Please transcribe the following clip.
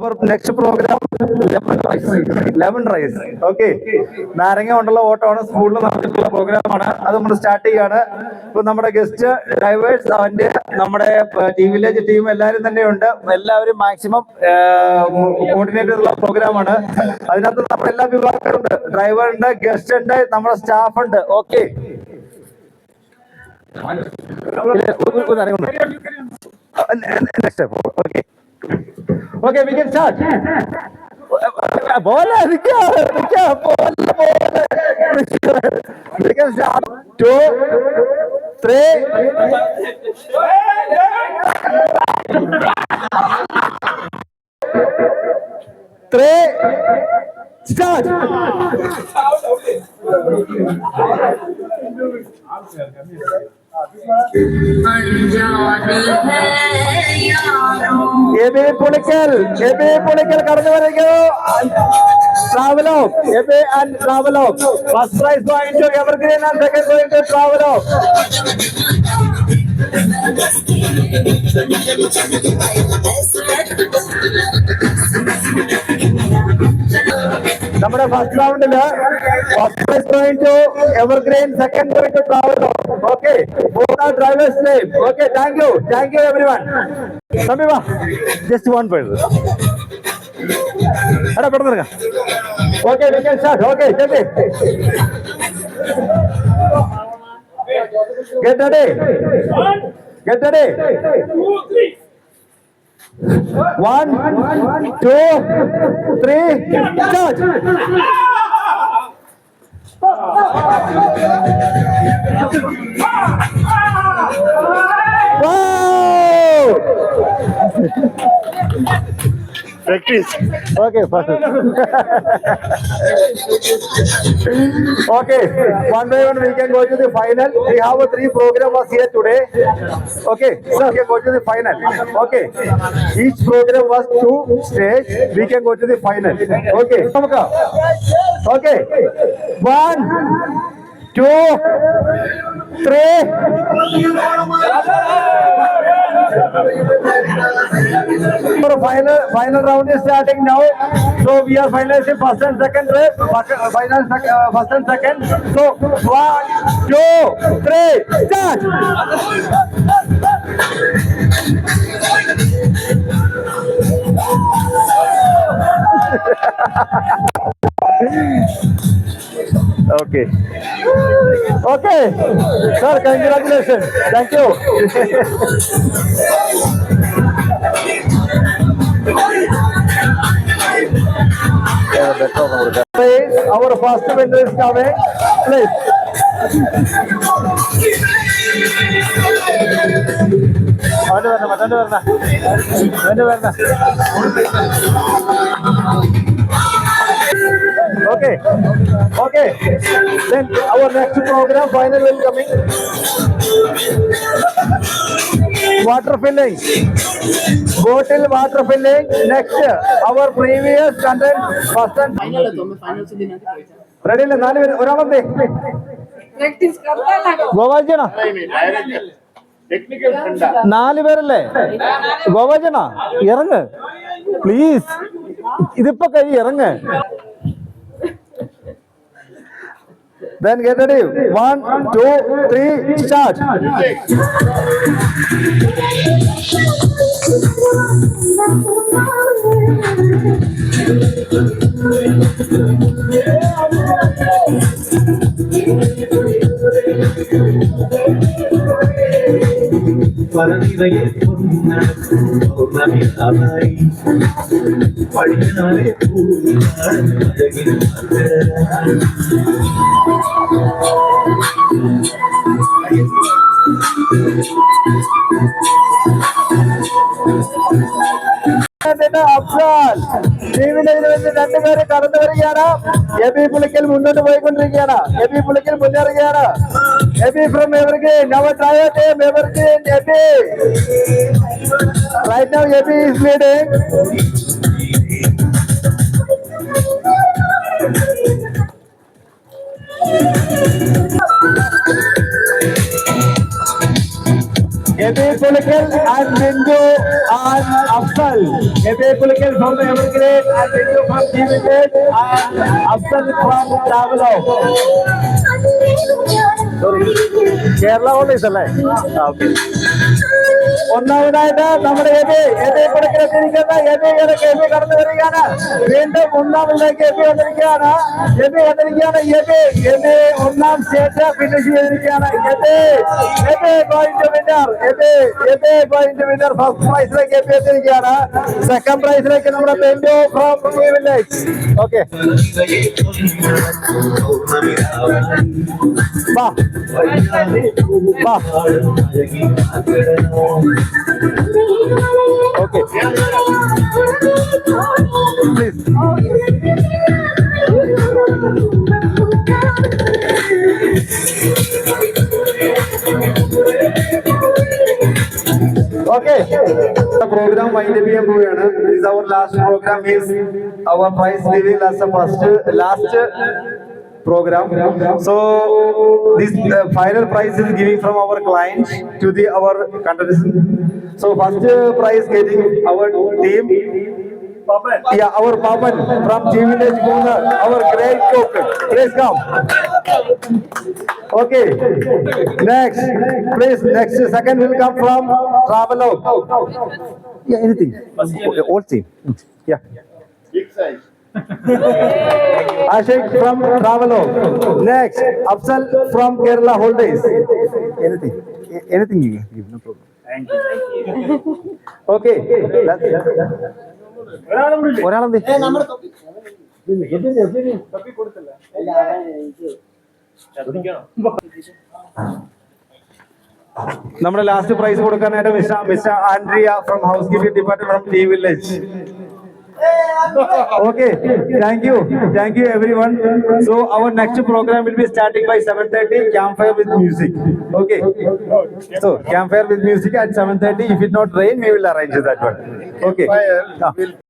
അവർ next programme lemon rice. Okay, നാരങ്ങ കൊണ്ടുള്ള ഓട്ടമാണ് സ്കൂളിൽ നടന്നിട്ടുള്ള പ്രോഗ്രാമാണ്. അത് നമ്മൾ സ്റ്റാർട്ട് ചെയ്യാണ്. ഇപ്പൊ നമ്മുടെ ഗസ്റ്റ് ഡ്രൈവേഴ്സ് അവന്റെ നമ്മുടെ ടീം വില്ലേജ് ടീം എല്ലാവരും തന്നെ ഉണ്ട്. എല്ലാവരും മാക്സിമം കോർഡിനേറ്റ് ഉള്ള പ്രോഗ്രാമാണ്. അതിനകത്ത് നമ്മുടെ എല്ലാ വിഭാഗങ്ങളുണ്ട്. ഡ്രൈവർ ഉണ്ട്, ഗസ്റ്റ് ഉണ്ട്, നമ്മുടെ സ്റ്റാഫ് ഉണ്ട്. Okay, okay, we can start. Bola, we can start. 2, 3. Start. Abi Pulikkal കടന്നു വരികയോ. Travelog, Abi and Travelog. First prize going to Evergreen and second going to Travelog. നമ്മുടെ ഫസ്റ്റ് റൗണ്ടില് first prize going to Evergreen, second going to Travelog. Okay, both are drivers name. Okay, thank you everyone. Sambiva, just one person. Ada pedanga. Okay, we can start. Okay, get ready. 2, 3. 1, 2, 3, start. Wow! Practice. Okay, first. Okay, one by one we can go to the final. We have 3 programs here today. Okay, so we can go to the final. Okay, each program was 2 stage. We can go to the final. Okay, okay, 1, 2, 3. Our final round is starting now. So we are finalizing first and second race. First and second. So 1, 2, 3, start. Okay. Okay. Sir, congratulations. Thank you. Our first winner is coming. Please. Okay. Then our next program final will coming. Water filling. Bottle water filling. Next, our previous content. First and final. Ready? Practice ഗോവാജന 4 പേരല്ലേ? ഗോവാജന ഇറങ്ങ് please. ഇതിപ്പോ കഴി ഇറങ്ങ്. Then get ready. 1, 2, 3, start. അഫ്സാൽ ടീമിന്റെ ഇതിൽ 2 പേര് കടന്നു വരികയാണ്. എബി പുളിക്കൽ മുന്നോട്ട് പോയിക്കൊണ്ടിരിക്കുകയാണ്. എബി പുളിക്കൽ മുന്നേറുകയാണ്. Aby from Evergreen. Our driver team Evergreen. Ebi. Right now Ebi is leading. Ebi Pulakal and Bindu and Afzal. A.B. Pulakal from the Evergreen and Bindu from Team Village and Afzal from Davao. Kerala only is alive. Okay. ഒന്നാമതായിട്ട് നമ്മുടെ കടന്നു വരികയാണ്. വീണ്ടും ഒന്നാമതിലേക്ക് വന്നിരിക്കുകയാണ്. ഒന്നാം state finish ചെയ്തിരിക്കുകയാണ്. First പ്രൈസിലേക്ക് എത്തിയിരിക്കുകയാണ്. Second പ്രൈസിലേക്ക് നമ്മുടെ ബെൻഡു ഫ്രോം വില്ലേജ്. ഓക്കെ, വാ വാ. Okay. Please. Okay. The program wind up ചെയ്യാൻ പോവുകയാണ്. This is our last program. Is our prize giving last program. So this final prize is giving from our client to our contestant. So first prize getting our team. Yeah, our Papan from Team Village Gunnar, our great cook. Please come. Okay. Next second will come from Travelog. Yeah, anything. Old team. Yeah. Big size. Ashik from Travelog. Next, Afzal from Kerala Holidays. Anything you give, no problem. Thank you. Okay. ഒരാളെന്ത് നമ്മുടെ last price കൊടുക്കാനായിട്ട് mister Andrea from house keeping department from T village. Okay, thank you everyone. So our next program will be starting by 7:30, campfire with music. Okay, so campfire with music at 7:30. If it not rain, we will arrange that one. Okay.